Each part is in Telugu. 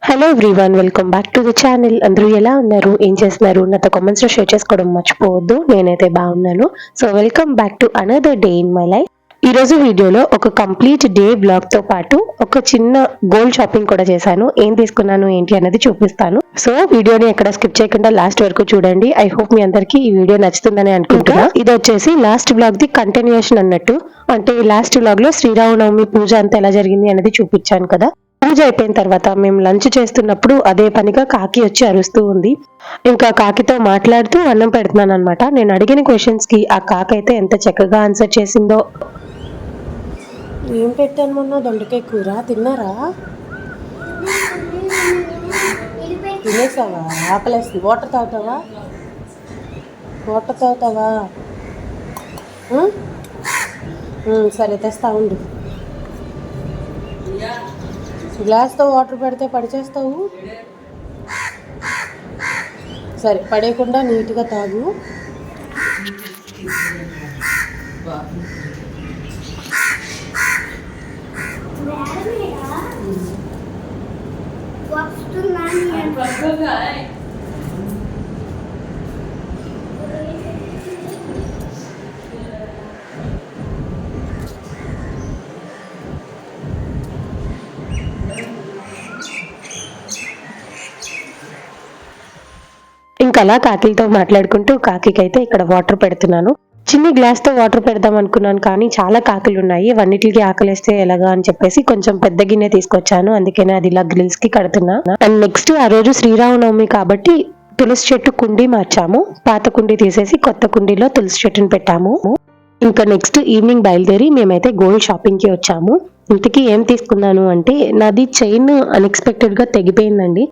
Hello everyone, welcome back to the channel. అందరూ ఎలా ఉన్నారు, ఏం చేస్తున్నారు? నాతో కామెంట్స్ లో షేర్ చేసుకోవడం మర్చిపోవద్దు. నేనైతే బాగున్నాను. So welcome back to another day in my life. ఈ రోజు వీడియోలో ఒక కంప్లీట్ డే బ్లాగ్ తో పాటు ఒక చిన్న గోల్డ్ షాపింగ్ కూడా చేశాను. ఏం తీసుకున్నాను ఏంటి అనేది చూపిస్తాను. సో వీడియోని ఎక్కడ స్కిప్ చేయకుండా లాస్ట్ వరకు చూడండి. ఐ హోప్ మీ అందరికి ఈ వీడియో నచ్చుతుందని అనుకుంటున్నా. ఇది వచ్చేసి లాస్ట్ బ్లాగ్ ది కంటిన్యూషన్ అన్నట్టు. అంటే లాస్ట్ బ్లాగ్ లో శ్రీరామనవమి పూజ అంతా ఎలా జరిగింది అనేది చూపించాను కదా. పూజ అయిపోయిన తర్వాత మేము లంచ్ చేస్తున్నప్పుడు అదే పనిగా కాకి వచ్చి అరుస్తూ ఉంది. ఇంకా కాకితో మాట్లాడుతూ అన్నం పెడుతున్నాను అనమాట. నేను అడిగిన క్వశ్చన్స్ కి ఆ కాకి అయితే ఎంత చక్కగా ఆన్సర్ చేసిందో. ఏం పెట్టాను మొన్న? దొండకాయ కూర. తిన్నారా? తినేసావా? ఆకలేస్తుంది. వాటర్ తాగుతావా? సరే తెస్తా ఉండు. గ్లాస్తో వాటర్ పెడితే పడిచేస్తావు. సరే పడేయకుండా నీట్గా తాగు. ఇంకా అలా కాకిలతో మాట్లాడుకుంటూ కాకికి అయితే ఇక్కడ వాటర్ పెడుతున్నాను. చిన్ని గ్లాస్ తో వాటర్ పెడదాం అనుకున్నాను, కానీ చాలా కాకులు ఉన్నాయి. వన్నిటికి ఆకలిస్తే ఎలాగా అని చెప్పేసి కొంచెం పెద్ద గిన్నె తీసుకొచ్చాను. అందుకనే అది ఇలా గ్రిల్స్ కి కడుతున్నా. అండ్ నెక్స్ట్ ఆ రోజు శ్రీరామనవమి కాబట్టి తులసి చెట్టు కుండీ మార్చాము. పాత కుండీ తీసేసి కొత్త కుండీలో తులసి చెట్టుని పెట్టాము. ఇంకా నెక్స్ట్ ఈవినింగ్ బయలుదేరి మేమైతే గోల్డ్ షాపింగ్ కి వచ్చాము. ఇంతకీ ఏం తీసుకున్నాను అంటే, నాది చైన్ అన్ఎక్స్పెక్టెడ్ గా తెగిపోయిందండి.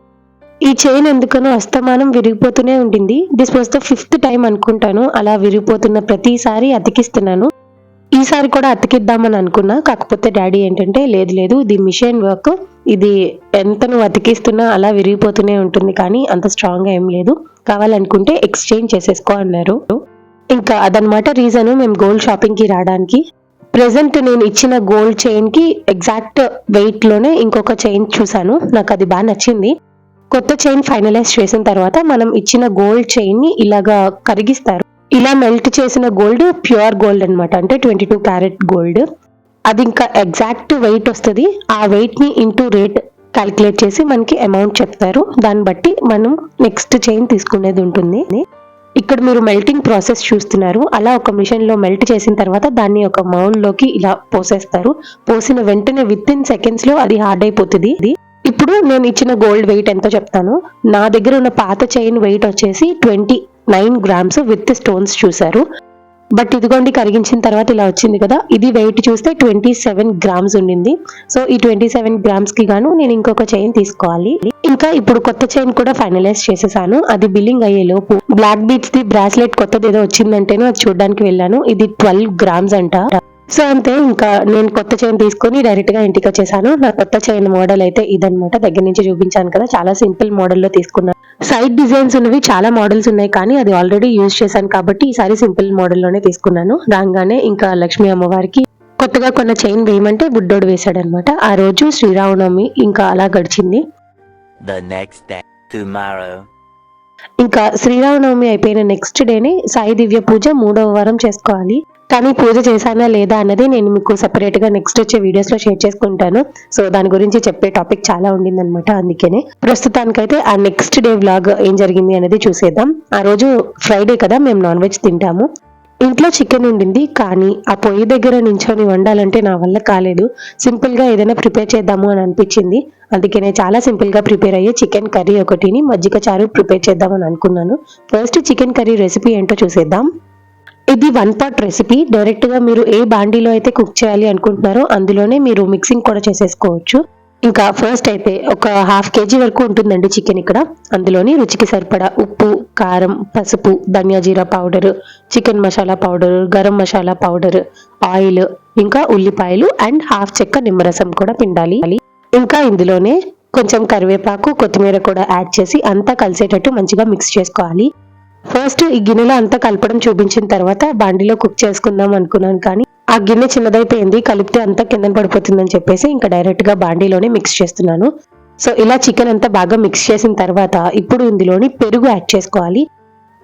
ఈ చైన్ ఎందుకనో అస్తమానం విరిగిపోతూనే ఉంటుంది. This was the 5th time అనుకుంటాను అలా విరిగిపోతున్న ప్రతిసారి అతికిస్తున్నాను. ఈసారి కూడా అతికిద్దామని అనుకున్నా, కాకపోతే డాడీ ఏంటంటే లేదు ఇది మిషన్ వర్క్, ఇది ఎంత నువ్వు అతికిస్తున్నా అలా విరిగిపోతూనే ఉంటుంది, కానీ అంత స్ట్రాంగ్ గా ఏం లేదు, కావాలనుకుంటే ఎక్స్చేంజ్ చేసేసుకో అన్నారు. ఇంకా అదనమాట రీజన్ మేము గోల్డ్ షాపింగ్ కి రావడానికి. ప్రెసెంట్ నేను ఇచ్చిన గోల్డ్ చైన్ కి ఎగ్జాక్ట్ వెయిట్ లోనే ఇంకొక చైన్ చూసాను, నాకు అది బాగా నచ్చింది. కొత్త చైన్ ఫైనలైజ్ చేసిన తర్వాత మనం ఇచ్చిన గోల్డ్ చైన్ ని ఇలాగా కరిగిస్తారు. ఇలా మెల్ట్ చేసిన గోల్డ్ ప్యూర్ గోల్డ్ అనమాట, అంటే 22 క్యారెట్ గోల్డ్. అది ఇంకా ఎగ్జాక్ట్ వెయిట్ వస్తుంది. ఆ వెయిట్ ని ఇంటూ రేట్ క్యాలిక్యులేట్ చేసి మనకి అమౌంట్ చెప్తారు. దాన్ని బట్టి మనం నెక్స్ట్ చైన్ తీసుకునేది ఉంటుంది. ఇక్కడ మీరు మెల్టింగ్ ప్రాసెస్ చూస్తున్నారు. అలా ఒక మిషన్ లో మెల్ట్ చేసిన తర్వాత దాన్ని ఒక మౌల్ లోకి ఇలా పోసేస్తారు. పోసిన వెంటనే విత్ ఇన్ సెకండ్స్ లో అది హార్డ్ అయిపోతుంది. ఇప్పుడు నేను ఇచ్చిన గోల్డ్ వెయిట్ ఎంతో చెప్తాను. నా దగ్గర ఉన్న పాత చైన్ వెయిట్ వచ్చేసి 29 గ్రామ్స్ విత్ స్టోన్స్ చూసారు. బట్ ఇదిగోండి కరిగించిన తర్వాత ఇలా వచ్చింది కదా. ఇది వెయిట్ చూస్తే 27 గ్రామ్స్ ఉండింది. సో ఈ 27 గ్రామ్స్ కి గాను నేను ఇంకొక చైన్ తీసుకోవాలి. ఇంకా ఇప్పుడు కొత్త చైన్ కూడా ఫైనలైజ్ చేసేసాను. అది బిల్లింగ్ అయ్యే లోపు బ్లాక్ బీట్స్ ది బ్రాస్లెట్ కొత్తది ఏదో వచ్చిందంటేనే అది చూడడానికి వెళ్ళాను. ఇది 12 గ్రామ్స్ అంట. సో అంతే, ఇంకా నేను కొత్త చైన్ తీసుకొని డైరెక్ట్ గా ఇంటికి వచ్చేసాను. నా కొత్త చైన్ మోడల్ అయితే ఇదనమాట. దగ్గర నుంచి చూపించాను కదా, చాలా సింపుల్ మోడల్ లో తీసుకున్నాను. సైడ్ డిజైన్స్ ఉన్నవి చాలా మోడల్స్ ఉన్నాయి, కానీ అది ఆల్రెడీ యూజ్ చేశాను కాబట్టి ఈసారి సింపుల్ మోడల్ లోనే తీసుకున్నాను. రాగానే ఇంకా లక్ష్మీ అమ్మవారికి కొత్తగా కొన్న చైన్ వేయమంటే బుడ్డోడు వేశాడు అనమాట. ఆ రోజు శ్రీరామనవమి ఇంకా అలా గడిచింది. ఇంకా శ్రీరామనవమి అయిపోయిన నెక్స్ట్ డేనే సాయి దివ్య పూజ 3వ వారం చేసుకోవాలి. కానీ పూజ చేశానా లేదా అన్నది నేను మీకు సెపరేట్ గా నెక్స్ట్ వచ్చే వీడియోస్ లో షేర్ చేసుకుంటాను. సో దాని గురించి చెప్పే టాపిక్ చాలా ఉండింది అనమాట. అందుకనే ప్రస్తుతానికైతే ఆ నెక్స్ట్ డే వ్లాగ్ ఏం జరిగింది అనేది చూసేద్దాం. ఆ రోజు ఫ్రైడే కదా, మేము నాన్ వెజ్ తింటాము. ఇంట్లో చికెన్ ఉండింది, కానీ ఆ పొయ్యి దగ్గర నించొని వండాలంటే నా వల్ల కాలేదు. సింపుల్ గా ఏదైనా ప్రిపేర్ చేద్దాము అని అనిపించింది. అందుకనే చాలా సింపుల్ గా ప్రిపేర్ అయ్యే చికెన్ కర్రీ ఒకటిని మజ్జిగ చారు ప్రిపేర్ చేద్దామని అనుకున్నాను. ఫస్ట్ చికెన్ కర్రీ రెసిపీ ఏంటో చూసేద్దాం. ఇది 1 పాట్ రెసిపీ. డైరెక్ట్ గా మీరు ఏ బాండీలో అయితే కుక్ చేయాలి అనుకుంటున్నారో అందులోనే మీరు మిక్సింగ్ కూడా చేసేసుకోవచ్చు. ఇంకా ఫస్ట్ అయితే ఒక 1/2 kg వరకు ఉంటుందండి చికెన్ ఇక్కడ. అందులోని రుచికి సరిపడా ఉప్పు, కారం, పసుపు, ధనియా జీరా powder, chicken masala powder, garam masala powder, oil, ఇంకా ఉల్లిపాయలు అండ్ 1/2 చెక్క నిమ్మరసం కూడా పిండాలి. ఇంకా ఇందులోనే కొంచెం కరివేపాకు, కొత్తిమీర కూడా యాడ్ చేసి అంతా కలిసేటట్టు మంచిగా మిక్స్ చేసుకోవాలి. ఫస్ట్ ఈ గిన్నెలో అంతా కలపడం చూపించిన తర్వాత బాండిలో కుక్ చేసుకుందాం అనుకున్నాను, కానీ ఆ గిన్నె చిన్నదైపోయింది, కలిపితే అంతా కింద పడిపోతుందని చెప్పేసి ఇంకా డైరెక్ట్ గా బాండీలోనే మిక్స్ చేస్తున్నాను. సో ఇలా చికెన్ అంతా బాగా మిక్స్ చేసిన తర్వాత ఇప్పుడు ఇందులోని పెరుగు యాడ్ చేసుకోవాలి.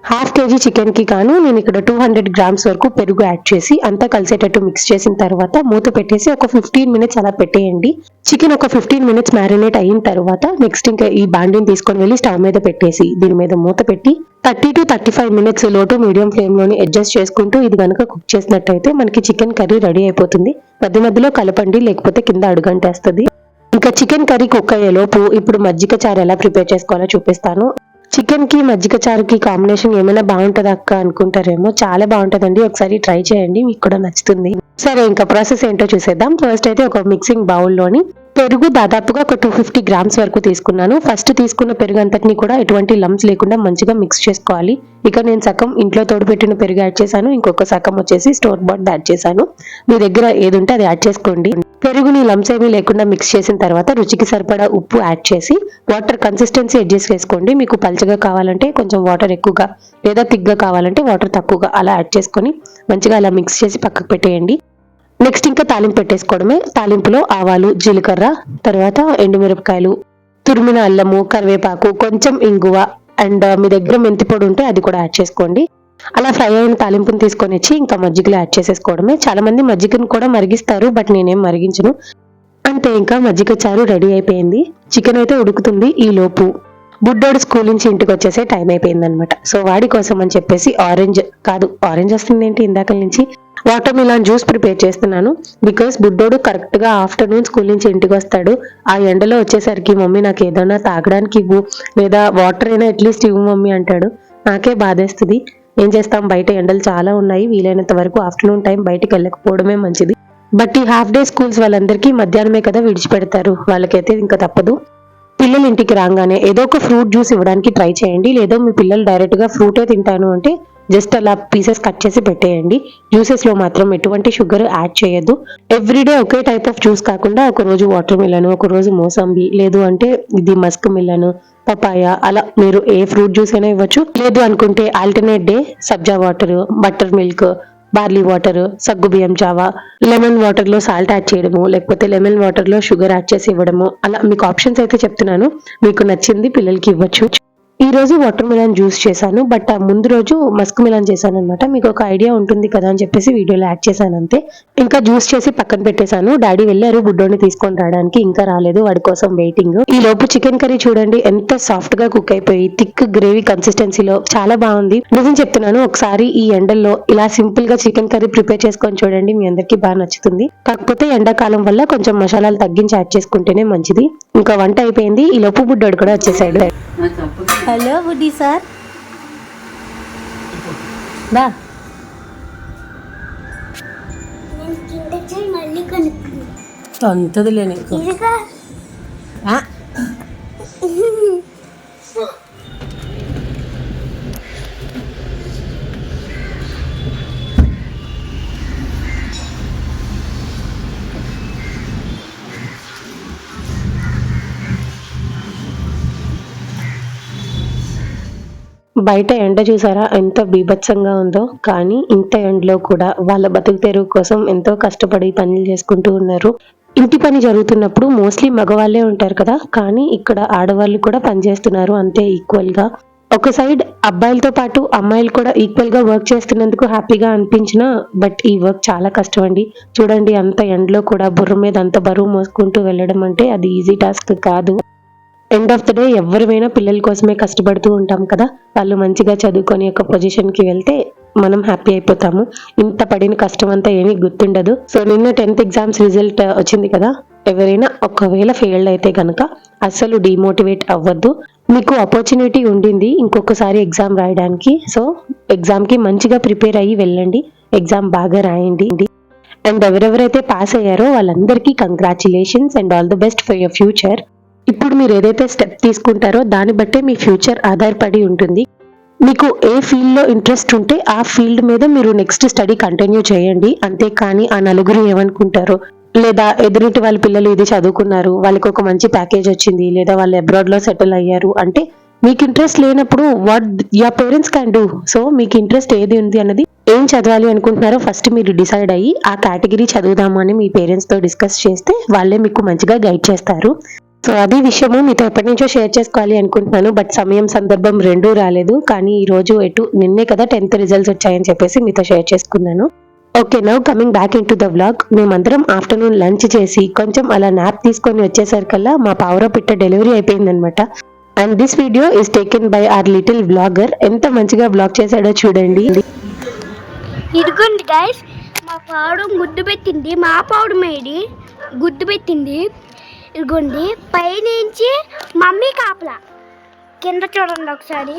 1/2 kg చికెన్ కి గాను నేను ఇక్కడ 200 గ్రామ్స్ వరకు పెరుగు యాడ్ చేసి అంతా కలిసేటట్టు మిక్స్ చేసిన తర్వాత మూత పెట్టేసి ఒక 15 మినిట్స్ అలా పెట్టేయండి. చికెన్ ఒక 15 మినిట్స్ మ్యారినేట్ అయిన తర్వాత నెక్స్ట్ ఇంకా ఈ బాండిని తీసుకొని వెళ్ళి స్టవ్ మీద పెట్టేసి దీని మీద మూత పెట్టి 30 to 35 మినిట్స్ లో టు మీడియం ఫ్లేమ్ లోని అడ్జస్ట్ చేసుకుంటూ ఇది కనుక కుక్ చేసినట్టయితే మనకి చికెన్ కర్రీ రెడీ అయిపోతుంది. మధ్య మధ్యలో కలపండి, లేకపోతే కింద అడుగంటేస్తుంది. ఇంకా చికెన్ కర్రీ కుక్ అయ్యేలోపు ఇప్పుడు మజ్జిగ చారు ఎలా ప్రిపేర్ చేసుకోవాలో చూపిస్తాను. చికెన్ కి మజ్జిగ చారుకి కాంబినేషన్ ఏమైనా బాగుంటది అక్క అనుకుంటారేమో, చాలా బాగుంటదండి. ఒకసారి ట్రై చేయండి, మీకు కూడా నచ్చుతుంది. సరే ఇంకా ప్రాసెస్ ఏంటో చూసేద్దాం. ఫస్ట్ అయితే ఒక మిక్సింగ్ బౌల్లోని పెరుగు దాదాపుగా ఒక 250 గ్రామ్స్ వరకు తీసుకున్నాను. ఫస్ట్ తీసుకున్న పెరుగు అంతటిని కూడా ఎటువంటి లంప్స్ లేకుండా మంచిగా మిక్స్ చేసుకోవాలి. ఇక నేను సగం ఇంట్లో తోడుపెట్టిన పెరుగు యాడ్ చేశాను, ఇంకొక సగం వచ్చేసి స్టోర్ బాట్ యాడ్ చేశాను. మీ దగ్గర ఏది ఉంటే అది యాడ్ చేసుకోండి. పెరుగుని లంప్స్ ఏమీ లేకుండా మిక్స్ చేసిన తర్వాత రుచికి సరిపడా ఉప్పు యాడ్ చేసి వాటర్ కన్సిస్టెన్సీ అడ్జస్ట్ చేసుకోండి. మీకు పల్చగా కావాలంటే కొంచెం వాటర్ ఎక్కువగా, లేదా తిగ్గా కావాలంటే వాటర్ తక్కువగా అలా యాడ్ చేసుకొని మంచిగా అలా మిక్స్ చేసి పక్కకు పెట్టేయండి. నెక్స్ట్ ఇంకా తాలింపు పెట్టేసుకోవడమే. తాలింపులో ఆవాలు, జీలకర్ర, తర్వాత ఎండుమిరపకాయలు, తురిమిన అల్లము, కరివేపాకు, కొంచెం ఇంగువ అండ్ మీ దగ్గర మెంతి పొడి ఉంటే అది కూడా యాడ్ చేసుకోండి. అలా ఫ్రై అయిన తాలింపుని తీసుకొని వచ్చి ఇంకా మజ్జిగలో యాడ్ చేసేసుకోవడమే. చాలా మంది మజ్జిగను కూడా మరిగిస్తారు, బట్ నేనేం మరిగించను. అంటే ఇంకా మజ్జిగ చారు రెడీ అయిపోయింది. చికెన్ అయితే ఉడుకుతుంది. ఈ లోపు బుడ్డోడు స్కూల్ నుంచి ఇంటికి వచ్చేసే టైం అయిపోయింది అనమాట. సో వాడి కోసం అని చెప్పేసి ఆరెంజ్ వస్తుంది ఏంటి ఇందాక నుంచి, వాటర్ మిలాన్ జ్యూస్ ప్రిపేర్ చేస్తున్నాను. బికాస్ బుడ్డోడు కరెక్ట్ గా ఆఫ్టర్నూన్ స్కూల్ నుంచి ఇంటికి వస్తాడు. ఆ ఎండలో వచ్చేసరికి మమ్మీ నాకు ఏదైనా తాగడానికి ఇవ్వు, లేదా వాటర్ అయినా అట్లీస్ట్ ఇవ్వు మమ్మీ అంటాడు. నాకే బాధేస్తుంది. ఏం చేస్తాం, బయట ఎండలు చాలా ఉన్నాయి. వీలైనంత వరకు ఆఫ్టర్నూన్ టైం బయటకు వెళ్ళకపోవడమే మంచిది. బట్ ఈ హాఫ్ డే స్కూల్స్ వాళ్ళందరికీ మధ్యాహ్నమే కదా విడిచిపెడతారు, వాళ్ళకైతే ఇంకా తప్పదు. పిల్లలు ఇంటికి రాగానే ఏదో ఒక ఫ్రూట్ జ్యూస్ ఇవ్వడానికి ట్రై చేయండి. లేదా మీ పిల్లలు డైరెక్ట్ గా ఫ్రూటే తింటాను అంటే జస్ట్ అలా పీసెస్ కట్ చేసి పెట్టేయండి. జ్యూసెస్ లో మాత్రం ఎటువంటి షుగర్ యాడ్ చేయొద్దు. Everyday okay type of juice కాకుండా ఒక రోజు వాటర్ మిలన్, ఒక రోజు మోసంబి, లేదు అంటే ఇది మస్క్ మిలన్, పపాయ, అలా మీరు ఏ ఫ్రూట్ జ్యూస్ అయినా ఇవ్వచ్చు. లేదు అనుకుంటే ఆల్టర్నేట్ డే సబ్జా water, buttermilk, barley water, సగ్గు బియ్యం జావా, లెమన్ వాటర్ లో సాల్ట్ యాడ్ చేయడము, లేకపోతే లెమన్ వాటర్ లో షుగర్ యాడ్ చేసి ఇవ్వడము, అలా మీకు ఆప్షన్స్ అయితే చెప్తున్నాను. మీకు నచ్చింది పిల్లలకి ఇవ్వచ్చు. ఈ రోజు వాటర్ మిలన్ జ్యూస్ చేశాను, బట్ ఆ ముందు రోజు మస్క్ మిలన్ చేశాను అనమాట. మీకు ఒక ఐడియా ఉంటుంది కదా అని చెప్పేసి వీడియోలో యాడ్ చేశాను అంతే. ఇంకా జ్యూస్ చేసి పక్కన పెట్టేశాను. డాడీ వెళ్ళారు బుడ్డోని తీసుకొని రావడానికి, ఇంకా రాలేదు, వాడి కోసం వెయిటింగ్. ఈ లోపు చికెన్ కర్రీ చూడండి ఎంత సాఫ్ట్ గా కుక్ అయిపోయి థిక్ గ్రేవీ కన్సిస్టెన్సీలో చాలా బాగుంది. నిజం చెప్తున్నాను, ఒకసారి ఈ ఎండల్లో ఇలా సింపుల్ గా చికెన్ కర్రీ ప్రిపేర్ చేసుకొని చూడండి, మీ అందరికి బాగా నచ్చుతుంది. కాకపోతే ఎండాకాలం వల్ల కొంచెం మసాలాలు తగ్గించి యాడ్ చేసుకుంటేనే మంచిది. ఇంకా వంట అయిపోయింది. ఈ లోపు బుడ్డోడు కూడా వచ్చేసాడు. హలో బుడ్డి సార్, బా అంతదిలే నీకు. బయట ఎండ చూసారా ఎంత బీభత్సంగా ఉందో. కానీ ఇంత ఎండలో కూడా వాళ్ళ బతుకు తెరువు కోసం ఎంతో కష్టపడి పనులు చేసుకుంటూ ఉన్నారు. ఇంటి పని జరుగుతున్నప్పుడు మోస్ట్లీ మగవాళ్ళే ఉంటారు కదా, కానీ ఇక్కడ ఆడవాళ్ళు కూడా పనిచేస్తున్నారు అంతే ఈక్వల్ గా. ఒక సైడ్ అబ్బాయిలతో పాటు అమ్మాయిలు కూడా ఈక్వల్ గా వర్క్ చేస్తున్నందుకు హ్యాపీగా అనిపించినా, బట్ ఈ వర్క్ చాలా కష్టం అండి. చూడండి అంత ఎండలో కూడా బుర్ర మీద అంత బరువు మోసుకుంటూ వెళ్ళడం అంటే అది ఈజీ టాస్క్ కాదు. ఎండ్ ఆఫ్ ద డే ఎవరిమైనా పిల్లల కోసమే కష్టపడుతూ ఉంటాం కదా. వాళ్ళు మంచిగా చదువుకొని ఒక పొజిషన్ కి వెళ్తే మనం హ్యాపీ అయిపోతాము. ఇంత పడిన కష్టం అంతా ఏమీ గుర్తుండదు. సో నిన్న 10th ఎగ్జామ్స్ రిజల్ట్ వచ్చింది కదా. ఎవరైనా ఒకవేళ ఫెయిల్డ్ అయితే కనుక అస్సలు డిమోటివేట్ అవ్వద్దు. మీకు ఆపర్చునిటీ ఉండింది ఇంకొకసారి ఎగ్జామ్ రాయడానికి. సో ఎగ్జామ్ కి మంచిగా ప్రిపేర్ అయ్యి వెళ్ళండి, ఎగ్జామ్ బాగా రాయండి. అండ్ ఎవరెవరైతే పాస్ అయ్యారో వాళ్ళందరికీ congratulations and all the best for your future. ఇప్పుడు మీరు ఏదైతే స్టెప్ తీసుకుంటారో దాన్ని బట్టే మీ ఫ్యూచర్ ఆధారపడి ఉంటుంది. మీకు ఏ ఫీల్డ్ లో ఇంట్రెస్ట్ ఉంటే ఆ ఫీల్డ్ మీద మీరు నెక్స్ట్ స్టడీ కంటిన్యూ చేయండి. అంతేకాని ఆ నలుగురు ఏమనుకుంటారో, లేదా ఎదురింటి వాళ్ళ పిల్లలు ఇది చదువుకున్నారు, వాళ్ళకి ఒక మంచి ప్యాకేజ్ వచ్చింది, లేదా వాళ్ళు అబ్రాడ్ లో సెటిల్ అయ్యారు అంటే మీకు ఇంట్రెస్ట్ లేనప్పుడు what your parents can do. So మీకు ఇంట్రెస్ట్ ఏది ఉంది అన్నది, ఏం చదవాలి అనుకుంటున్నారో ఫస్ట్ మీరు డిసైడ్ అయ్యి ఆ కేటగిరీ చదువుదాము అని మీ పేరెంట్స్ తో డిస్కస్ చేస్తే వాళ్ళే మీకు మంచిగా గైడ్ చేస్తారు. సో అది విషయము మీతో ఎప్పటి నుంచో షేర్ చేసుకోవాలి అనుకుంటున్నాను, బట్ సమయం సందర్భం రెండూ రాలేదు. కానీ ఈ రోజు నిన్నే కదా 10th రిజల్ట్స్ వచ్చాయని చెప్పేసి మీతో షేర్ చేసుకున్నాను. Okay, now coming back in to the vlog. మేమందరం ఆఫ్టర్నూన్ లంచ్ చేసి కొంచెం అలా నాప్ తీసుకొని వచ్చేసరికల్లా మా పావుర పిట్ట డెలివరీ అయిపోయిందనమాట. And this video is taken by our little vlogger. ఎంత మంచిగా వ్లాగ్ చేశాడో చూడండి. ఇదిగోండి గైస్, మా పావుడం గుడ్డు పెట్టింది, మా పావుడం ఏడి గుడ్డు పెట్టింది. ఇదిగోండి పైనుంచి మమ్మీ కాపలా, కింద చూడండి ఒకసారి,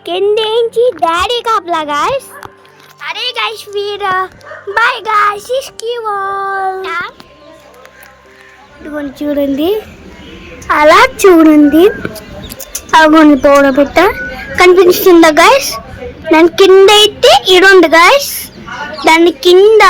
కిందేంచి డాడీ కాపలా గైస్. అరే గైస్ వీరా బాయ్ గైస్, ఇదిగోండి చూడండి, అలా చూడండి. అగోండి పౌడర్ పెట్ట కనిపిస్తుందా గైస్. దాని కింద అయితే ఇడుంది గైస్, దాని కింద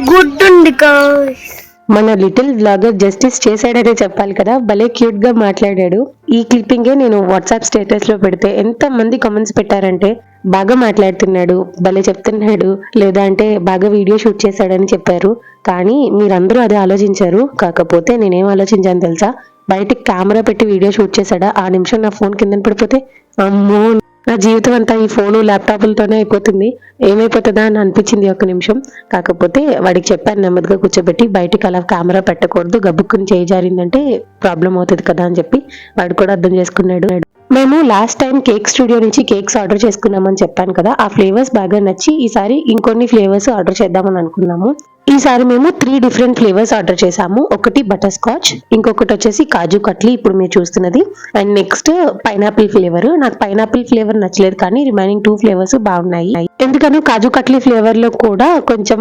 గుడ్డు ఉంది గైస్. మన లిటిల్ వ్లాగర్ జస్టిస్ చేశాడనే చెప్పాలి కదా, భలే క్యూట్ గా మాట్లాడాడు. ఈ క్లిప్పింగే నేను వాట్సాప్ స్టేటస్ లో పెడితే ఎంత మంది కామెంట్స్ పెట్టారంటే బాగా మాట్లాడుతున్నాడు, భలే చెప్తున్నాడు, లేదా అంటే బాగా వీడియో షూట్ చేశాడని చెప్పారు. కానీ మీరందరూ అదే ఆలోచించారు. కాకపోతే నేనేం ఆలోచించాను తెలుసా, బయటికి కెమెరా పెట్టి వీడియో షూట్ చేశాడా, ఆ నిమిషం నా ఫోన్ కింద పడిపోతే అమ్మో నా జీవితం అంతా ఈ ఫోను ల్యాప్టాప్లతోనే అయిపోతుంది, ఏమైపోతుందా అని అనిపించింది ఒక నిమిషం. కాకపోతే వాడికి చెప్పాను నెమ్మదిగా కూర్చోబెట్టి, బయటికి అలా కెమెరా పెట్టకూడదు, గబుక్కుని చేయి జారిందంటే ప్రాబ్లం అవుతుంది కదా అని చెప్పి వాడు కూడా అర్థం చేసుకున్నాడు. మేము లాస్ట్ టైం కేక్ స్టూడియో నుంచి కేక్స్ ఆర్డర్ చేసుకున్నామని చెప్పాను కదా, ఆ ఫ్లేవర్స్ బాగా నచ్చి ఈసారి ఇంకొన్ని ఫ్లేవర్స్ ఆర్డర్ చేద్దామని అనుకున్నాము. ఈసారి మేము 3 డిఫరెంట్ ఫ్లేవర్స్ ఆర్డర్ చేసాము. ఒకటి బటర్ స్కాచ్, ఇంకొకటి వచ్చేసి కాజు కట్లీ ఇప్పుడు మీరు చూస్తున్నది, అండ్ నెక్స్ట్ పైనాపిల్ ఫ్లేవర్. నాకు పైనాపిల్ ఫ్లేవర్ నచ్చలేదు, కానీ రిమైనింగ్ 2 ఫ్లేవర్స్ బాగున్నాయి. ఎందుకనో కాజు కట్లీ ఫ్లేవర్ లో కూడా కొంచెం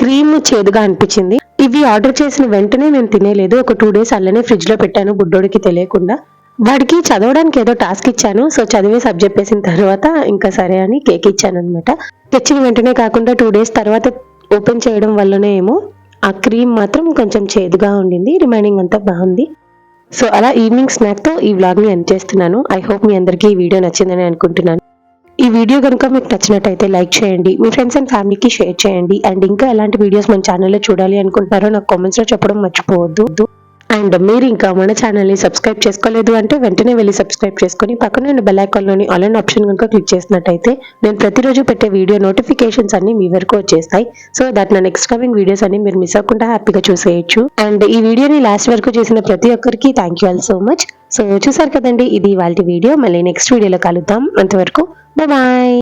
క్రీమ్ చేదుగా అనిపించింది. ఇవి ఆర్డర్ చేసిన వెంటనే నేను తినేలేదు, ఒక 2 days అలానే ఫ్రిడ్జ్ లో పెట్టాను బుడ్డోడికి తెలియకుండా. వాడికి చదవడానికి ఏదో టాస్క్ ఇచ్చాను, సో చదివే సబ్జెక్ట్ చెప్పేసిన తర్వాత ఇంకా సరే అని కేక్ ఇచ్చాను అనమాట. తెచ్చిన వెంటనే కాకుండా 2 days తర్వాత ఓపెన్ చేయడం వల్లనే ఏమో ఆ క్రీమ్ మాత్రం కొంచెం చేదుగా ఉండింది, రిమైనింగ్ అంతా బాగుంది. సో అలా ఈవినింగ్ స్నాక్ తో ఈ వ్లాగ్ ని ఎండ్ చేస్తున్నాను. ఐ హోప్ మీ అందరికీ ఈ వీడియో నచ్చిందని అనుకుంటున్నాను. ఈ వీడియో కనుక మీకు నచ్చినట్టయితే లైక్ చేయండి, మీ ఫ్రెండ్స్ అండ్ ఫ్యామిలీకి షేర్ చేయండి. అండ్ ఇంకా ఎలాంటి వీడియోస్ మన ఛానల్లో చూడాలి అనుకుంటున్నారో నాకు కామెంట్స్ లో చెప్పడం మర్చిపోవద్దు. అండ్ మీరు ఇంకా మన ఛానల్ని సబ్స్క్రైబ్ చేసుకోలేదు అంటే వెంటనే వెళ్ళి సబ్స్క్రైబ్ చేసుకొని పక్కన ఉన్న బెల్ ఐకాన్లోని ఆల్ అండ్ ఆప్షన్ కనుక క్లిక్ చేసినట్టయితే నేను ప్రతిరోజు పెట్టే వీడియో నోటిఫికేషన్స్ అన్ని మీ వరకు వచ్చేస్తాయి. సో దట్ నా నెక్స్ట్ కమింగ్ వీడియోస్ అన్ని మీరు మిస్ అవ్వకుండా హ్యాపీగా చూసేయచ్చు. అండ్ ఈ వీడియోని లాస్ట్ వరకు చూసిన ప్రతి ఒక్కరికి thank you all so much. So చూసారు కదండి, ఇది ఇవాల్టి వీడియో. మళ్ళీ నెక్స్ట్ వీడియోలో కలుద్దాం. అంతవరకు బాయ్.